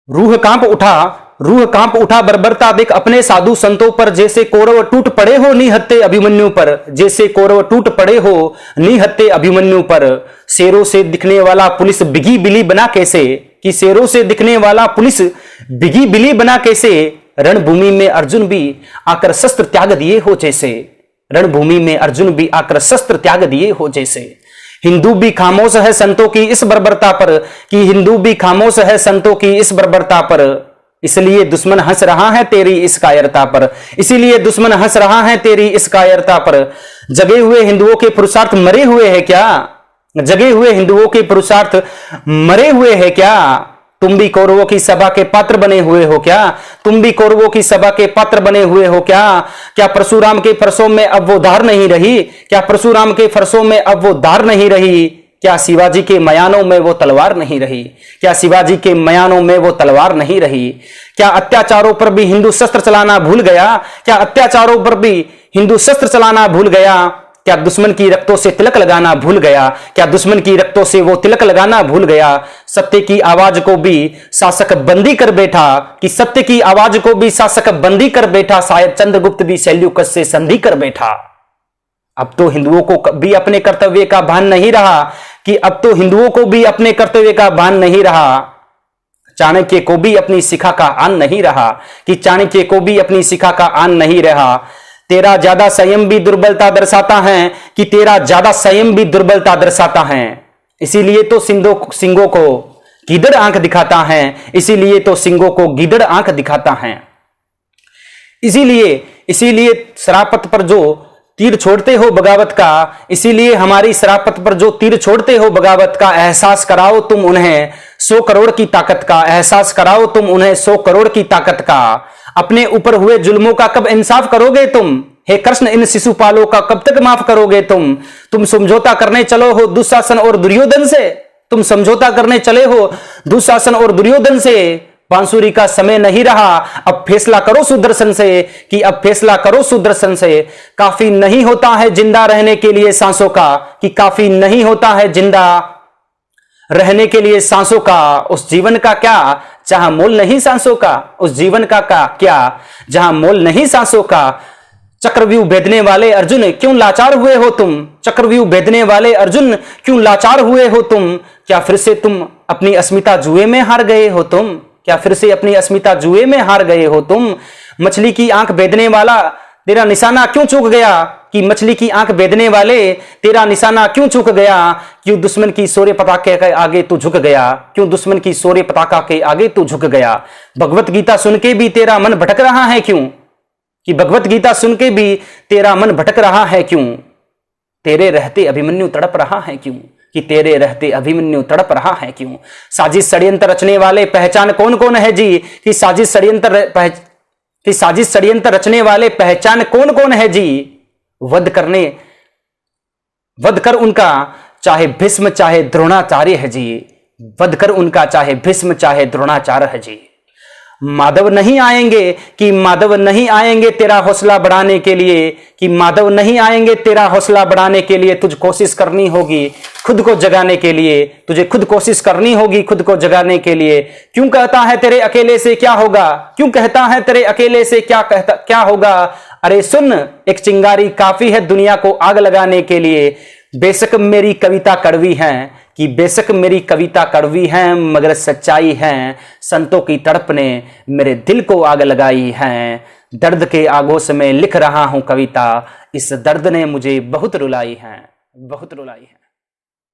रूह कांप उठा बर्बरता देख अपने साधु संतों पर, जैसे कौरव टूट पड़े हो निहत्थे अभिमन्यु पर, जैसे कौरव टूट पड़े हो निहत्थे अभिमन्यु पर। शेरों से दिखने वाला पुलिस बिगी बिली बना कैसे, कि शेरों से दिखने वाला पुलिस बिगी बिली बना कैसे, रणभूमि में अर्जुन भी आकर शस्त्र त्याग दिए हो जैसे, रणभूमि में अर्जुन भी आकर शस्त्र त्याग दिए हो जैसे। हिंदू भी खामोश है संतों की इस बर्बरता पर, कि हिंदू भी खामोश है संतों की इस बर्बरता पर, इसलिए दुश्मन हंस रहा है तेरी इस कायरता पर, इसीलिए दुश्मन हंस रहा है तेरी इस कायरता पर। जगे हुए हिंदुओं के पुरुषार्थ मरे हुए हैं क्या, जगे हुए हिंदुओं के पुरुषार्थ मरे हुए हैं क्या, तुम भी कौरवों की सभा के पात्र बने हुए हो क्या, तुम भी कौरवों की सभा के पात्र बने हुए हो क्या। क्या परशुराम के फरसों में अब वो धार नहीं रही, क्या परशुराम के फरसों में अब वो धार नहीं रही, क्या शिवाजी के मयानों में वो तलवार नहीं रही, क्या शिवाजी के मयानों में वो तलवार नहीं रही। क्या अत्याचारों पर भी हिंदू शस्त्र चलाना भूल गया, क्या अत्याचारों पर भी हिंदू शस्त्र चलाना भूल गया, क्या दुश्मन की रक्तों से तिलक लगाना भूल गया, क्या दुश्मन की रक्तों से वो तिलक लगाना भूल गया। सत्य की आवाज को भी शासक बंदी कर बैठा, कि सत्य की आवाज को भी शासक बंदी कर बैठा, शायद चंद्रगुप्त भी शैल्यूकस से संधि कर बैठा। अब तो हिंदुओं को भी अपने कर्तव्य का भान नहीं रहा, कि अब तो हिंदुओं को भी अपने कर्तव्य का भान नहीं रहा। चाणक्य को भी अपनी शिखा का आन नहीं रहा, कि चाणक्य को भी अपनी शिखा का आन नहीं रहा। तेरा ज्यादा संयम भी दुर्बलता दर्शाता है, कि तेरा ज्यादा संयम भी दुर्बलता दर्शाता है। इसीलिए तो सिंगों को गीदड़ आंख दिखाता है, इसीलिए तो सिंगों को गीदड़ आंख दिखाता है। इसीलिए शराफत पर जो तीर छोड़ते हो बगावत का, इसीलिए हमारी शराफत पर जो तीर छोड़ते हो बगावत का, एहसास कराओ तुम उन्हें 100 करोड़ की ताकत का, एहसास कराओ तुम उन्हें 100 करोड़ की ताकत का। अपने ऊपर हुए जुल्मों का कब इंसाफ करोगे तुम, हे कृष्ण इन शिशुपालों का कब तक माफ करोगे तुम समझौता करने चलो हो दुशासन और दुर्योधन से, तुम समझौता करने चले हो दुशासन और दुर्योधन से। बांसुरी का समय नहीं रहा, अब फैसला करो सुदर्शन से, कि अब फैसला करो सुदर्शन से। काफी नहीं होता है जिंदा रहने के लिए सांसों का, कि काफी नहीं होता है जिंदा रहने के लिए सांसों का। उस जीवन का क्या जहां मोल नहीं सांसों का, उस जीवन का क्या जहां मोल नहीं सांसों का। चक्रव्यूह भेदने वाले अर्जुन क्यों लाचार हुए हो तुम, चक्रव्यूह भेदने वाले अर्जुन क्यों लाचार हुए हो तुम। क्या फिर से तुम अपनी अस्मिता जुए में हार गए हो तुम, क्या फिर से अपनी अस्मिता जुए में हार गए हो तुम। मछली की आंख भेदने वाला तेरा निशाना क्यों चूक गया, कि मछली की आंख भेदने वाले तेरा निशाना क्यों चूक गया। क्यों दुश्मन की शौर्य पताके के आगे तू झुक गया, क्यों दुश्मन की शौर्य पताका के आगे तू झुक गया। भगवत गीता सुन के भी तेरा मन भटक रहा है क्यों, कि भगवत गीता सुन के भी तेरा मन भटक रहा है क्यों। तेरे रहते अभिमन्यु तड़प रहा है क्यों, कि तेरे रहते अभिमन्यु तड़प रहा है क्यों। साजिश षड्यंत्र रचने वाले पहचान कौन कौन है जी, कि साजिश षड्यंत्र रचने वाले पहचान कौन कौन है जी। वध कर उनका चाहे भीष्म चाहे द्रोणाचार्य है जी, वध कर उनका चाहे भीष्म चाहे द्रोणाचार्य है जी। माधव नहीं आएंगे, कि माधव नहीं आएंगे तेरा हौसला बढ़ाने के लिए, कि माधव नहीं आएंगे तेरा हौसला बढ़ाने के लिए। तुझ कोशिश करनी होगी खुद को जगाने के लिए, तुझे खुद कोशिश करनी होगी खुद को जगाने के लिए। क्यों कहता है तेरे अकेले से क्या होगा, क्यों कहता है तेरे अकेले से क्या होगा। अरे सुन एक चिंगारी काफी है दुनिया को आग लगाने के लिए। बेशक मेरी कविता कड़वी है, कि बेशक मेरी कविता कड़वी है, मगर सच्चाई है संतों की तड़प ने मेरे दिल को आग लगाई है। दर्द के आगोश में लिख रहा हूं कविता, इस दर्द ने मुझे बहुत रुलाई है, बहुत रुलाई है।